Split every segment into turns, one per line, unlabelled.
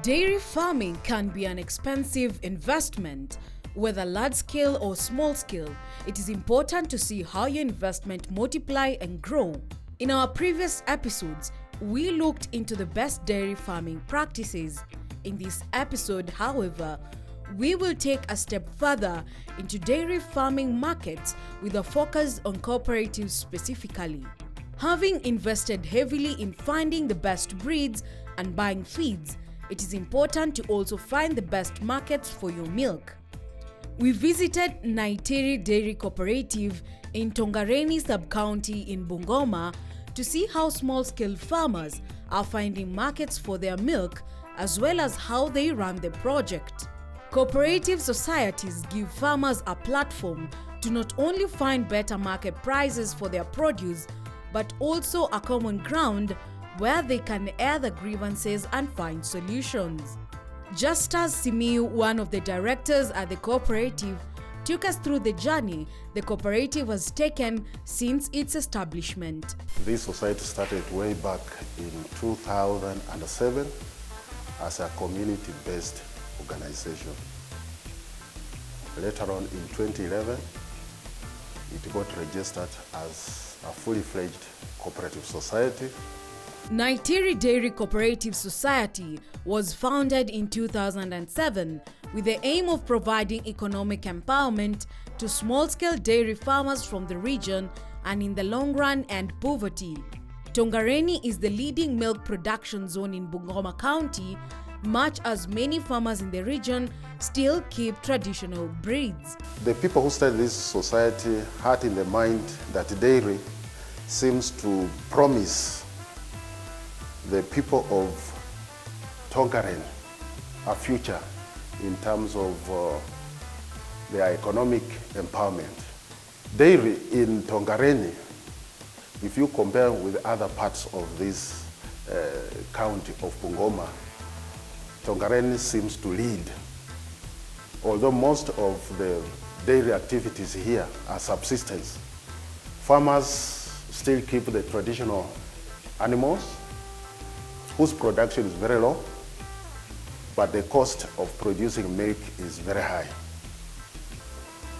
Dairy farming can be an expensive investment. Whether large scale or small scale, it is important to see how your investment multiply and grow. In our previous episodes, we looked into the best dairy farming practices. In this episode, however, we will take a step further into dairy farming markets with a focus on cooperatives specifically. Having invested heavily in finding the best breeds and buying feeds, it is important to also find the best markets for your milk. We visited Naitiri Dairy Cooperative in Tongareni sub-county in Bungoma to see how small-scale farmers are finding markets for their milk as well as how they run the project. Cooperative societies give farmers a platform to not only find better market prices for their produce, but also a common ground where they can air their grievances and find solutions. Just as Simiu, one of the directors at the cooperative, took us through the journey the cooperative has taken since its establishment.
This society started way back in 2007 as a community-based organization. Later on in 2011, it got registered as a fully fledged cooperative society.
Naitiri Dairy Cooperative Society was founded in 2007 with the aim of providing economic empowerment to small-scale dairy farmers from the region and in the long run end poverty. Tongareni is the leading milk production zone in Bungoma County, much as many farmers in the region still keep traditional breeds.
The people who started this society had in their mind that dairy seems to promise the people of Tongareni a future in terms of their economic empowerment. Dairy in Tongareni, if you compare with other parts of this county of Bungoma, Tongareni seems to lead. Although most of the dairy activities here are subsistence, farmers still keep the traditional animals whose production is very low, but the cost of producing milk is very high.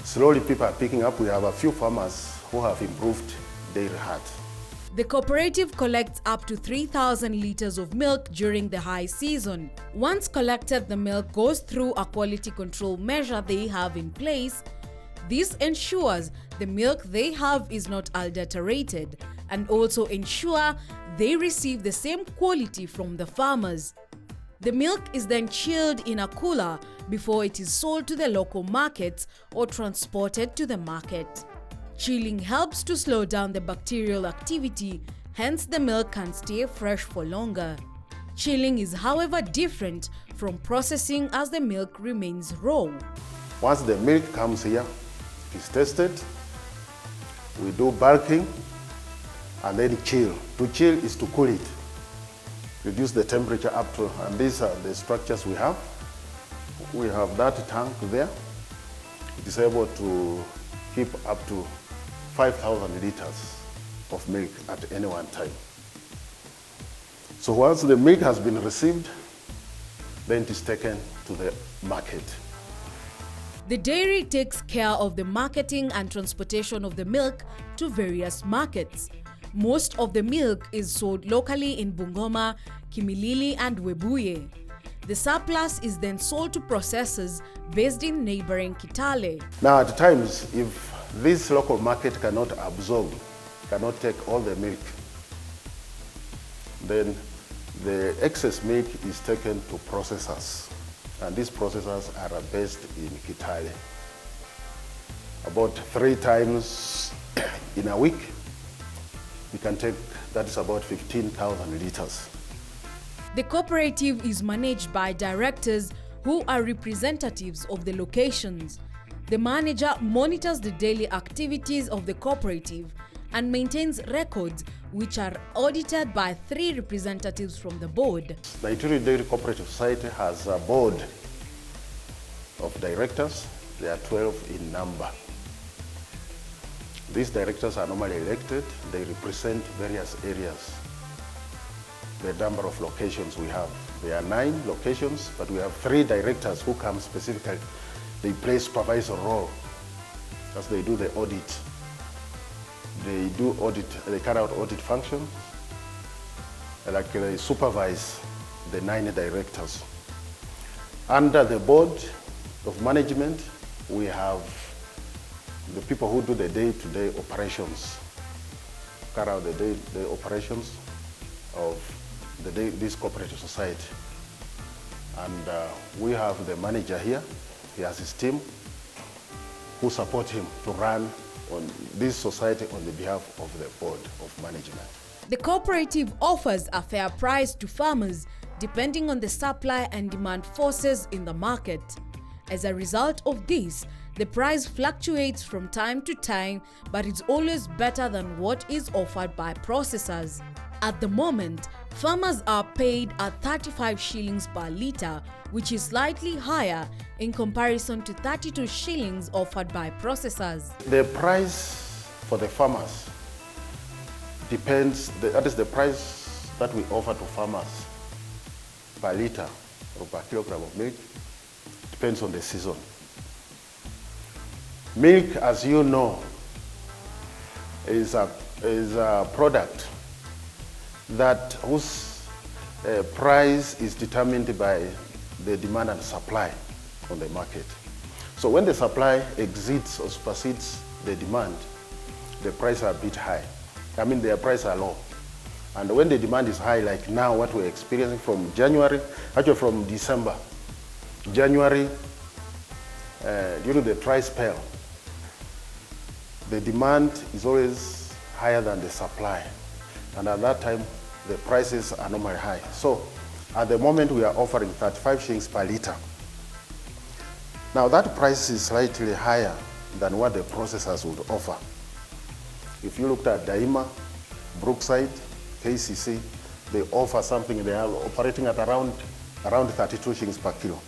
Slowly people are picking up. We have a few farmers who have improved dairy herds.
The cooperative collects up to 3,000 liters of milk during the high season. Once collected, the milk goes through a quality control measure they have in place. This ensures the milk they have is not adulterated and also ensure they receive the same quality from the farmers. The milk is then chilled in a cooler before it is sold to the local markets or transported to the market. Chilling helps to slow down the bacterial activity, hence the milk can stay fresh for longer. Chilling is, however, different from processing as the milk remains raw.
Once the milk comes here, it is tested, we do bulking, and then chill. To chill is to cool it, reduce the temperature up to, and these are the structures we have. We have that tank there. It is able to keep up to 5,000 liters of milk at any one time. So once the milk has been received, then it is taken to the market.
The dairy takes care of the marketing and transportation of the milk to various markets. Most of the milk is sold locally in Bungoma, Kimilili, and Webuye. The surplus is then sold to processors based in neighboring Kitale.
Now at times, if this local market cannot absorb, cannot take all the milk, then the excess milk is taken to processors. And these processors are based in Kitale. About 3 times in a week, we can take, that is about 15,000 liters.
The cooperative is managed by directors who are representatives of the locations. The manager monitors the daily activities of the cooperative and maintains records which are audited by 3 representatives from the board.
The Naitiri Dairy Cooperative Society has a board of directors. There are 12 in number. These directors are normally elected. They represent various areas the number of locations we have. There are 9 locations, but we have 3 directors who come specifically. They play supervisor role as they do the audit. They do audit, they carry out audit functions, like they supervise the 9 directors. Under the board of management, we have the people who do the day-to-day operations, carry out the day-to-day operations of this cooperative society. And we have the manager here. He has his team who support him to run on this society on the behalf of the board of management.
The cooperative offers a fair price to farmers depending on the supply and demand forces in the market. As a result of this, the price fluctuates from time to time, but it's always better than what is offered by processors. At the moment, farmers are paid at 35 shillings per litre, which is slightly higher in comparison to 32 shillings offered by processors.
The price for the farmers depends, that is the price that we offer to farmers per litre or per kilogram of milk, depends on the season. Milk, as you know, is a product that whose price is determined by the demand and supply on the market. So when the supply exceeds or supersedes the demand, the prices are a bit high. I mean, their prices are low. And when the demand is high, like now what we're experiencing from January, actually from December, January, during the dry spell, the demand is always higher than the supply. And at that time, the prices are normally high. So at the moment, we are offering 35 shillings per litre. Now that price is slightly higher than what the processors would offer. If you looked at Daima, Brookside, KCC, they offer something, they are operating at around 32 shillings per kilo.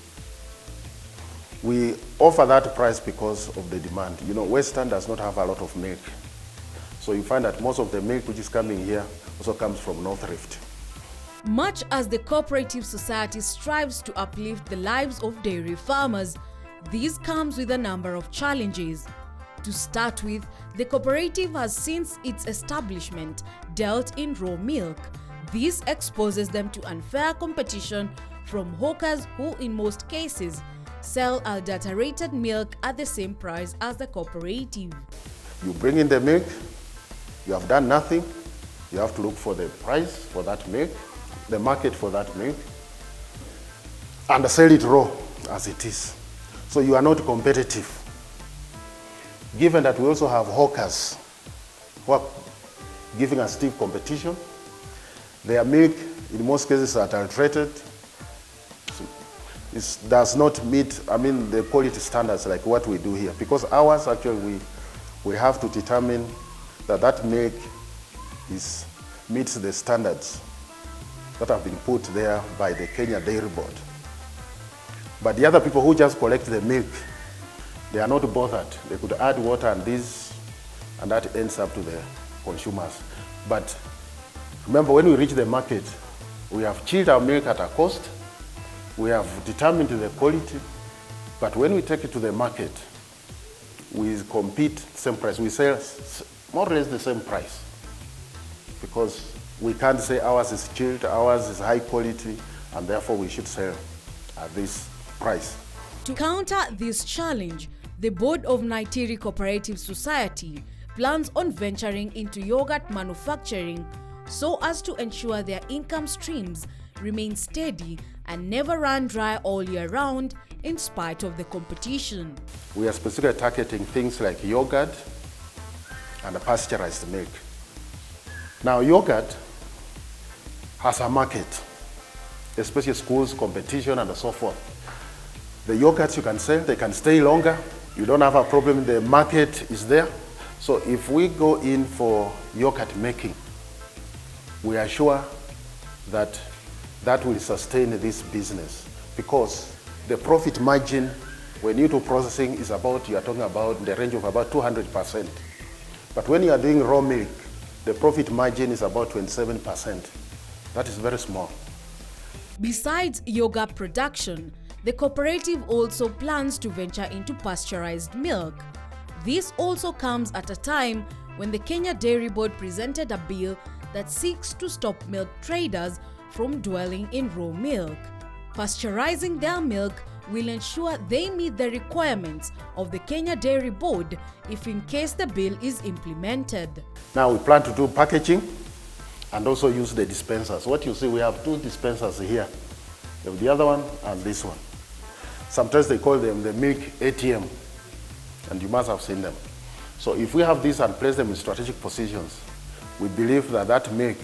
We offer that price because of the demand. You know, Western does not have a lot of milk. So you find that most of the milk which is coming here also comes from North Rift.
Much as the cooperative society strives to uplift the lives of dairy farmers, this comes with a number of challenges. To start with, the cooperative has since its establishment dealt in raw milk. This exposes them to unfair competition from hawkers who in most cases sell adulterated milk at the same price as the cooperative.
You bring in the milk, you have done nothing, you have to look for the price for that milk, the market for that milk, and sell it raw as it is. So you are not competitive. Given that we also have hawkers who are giving us stiff competition, their milk in most cases is adulterated. It does not meet, the quality standards like what we do here. Because ours, actually, we have to determine that that milk meets the standards that have been put there by the Kenya Dairy Board. But the other people who just collect the milk, they are not bothered. They could add water and this, and that ends up to the consumers. But remember, when we reach the market, we have chilled our milk at a cost. We have determined the quality, but when we take it to the market, we compete same price. We sell more or less the same price because we can't say ours is chilled, ours is high quality, and therefore we should sell at this price.
To counter this challenge, the Board of Naitiri Cooperative Society plans on venturing into yogurt manufacturing so as to ensure their income streams remain steady and never run dry all year round in spite of the competition.
We are specifically targeting things like yogurt and pasteurized milk. Now yogurt has a market, especially schools, competition and so forth. The yogurts you can sell, they can stay longer. You don't have a problem, the market is there. So if we go in for yogurt making, we are sure that that will sustain this business because the profit margin when you do processing is about, you are talking about in the range of about 200%. But when you are doing raw milk, the profit margin is about 27%. That is very small.
Besides yogurt production, the cooperative also plans to venture into pasteurized milk. This also comes at a time when the Kenya Dairy Board presented a bill that seeks to stop milk traders from dwelling in raw milk. Pasteurizing their milk will ensure they meet the requirements of the Kenya Dairy Board if in case the bill is implemented.
Now we plan to do packaging and also use the dispensers. What you see, we have 2 dispensers here. We have the other one and this one. Sometimes they call them the milk ATM, and you must have seen them. So if we have this and place them in strategic positions, we believe that that milk,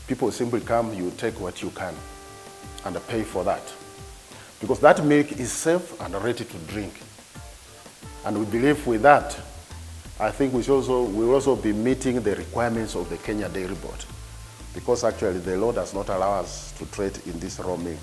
people simply come, you take what you can and pay for that. Because that milk is safe and ready to drink. And we believe with that, I think we will also be meeting the requirements of the Kenya Dairy Board. Because actually the law does not allow us to trade in this raw milk.